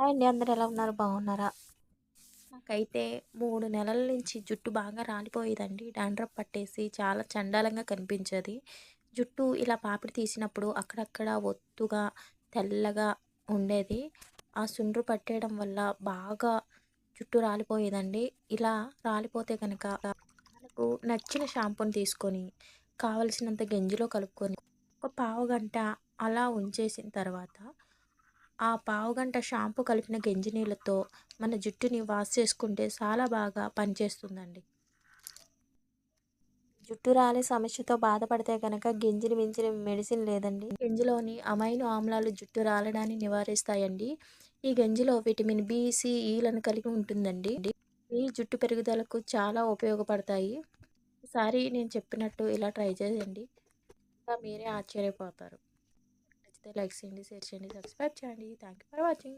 Hi అండి. అందరూ ఎలా ఉన్నారు? బాగున్నారా? నాకైతే 3 నెలల నుంచి జుట్టు బాగా రాలిపోయేదండి. డాండ్రఫ్ పట్టేసి చాలా చండాలంగా కనిపించేది. జుట్టు ఇలా పాపిడి తీసినప్పుడు అక్కడక్కడ ఒత్తుగా, తెల్లగా ఉండేది. ఆ చుండ్రు పట్టేయడం వల్ల బాగా జుట్టు రాలిపోయేదండి. ఇలా రాలిపోతే గనక మనకు నచ్చిన షాంపూని తీసుకొని, కావలసినంత గంజిలో కలుపుకొని, ఒక పావుగంట అలా ఉంచేసిన తర్వాత ఆ పావుగంట షాంపూ కలిపిన గంజి నీళ్ళతో మన జుట్టుని వాష్ చేసుకుంటే చాలా బాగా పనిచేస్తుందండి. జుట్టు రాలే సమస్యతో బాధపడితే కనుక గంజిని మించిన మెడిసిన్ లేదండి. గంజిలోని అమైనో ఆమ్లాలు జుట్టు రాలడాన్ని నివారిస్తాయండి. ఈ గంజిలో విటమిన్ బి, సి, ఈలను కలిగి ఉంటుందండి. ఈ జుట్టు పెరుగుదలకు చాలా ఉపయోగపడతాయి. ఈసారి నేను చెప్పినట్టు ఇలా ట్రై చేయండి. ఇంకా మీరే ఆశ్చర్యపోతారు. నచ్చితే లైక్ చేయండి, షేర్ చేయండి, సబ్స్క్రైబ్ చేయండి. Thank you for watching.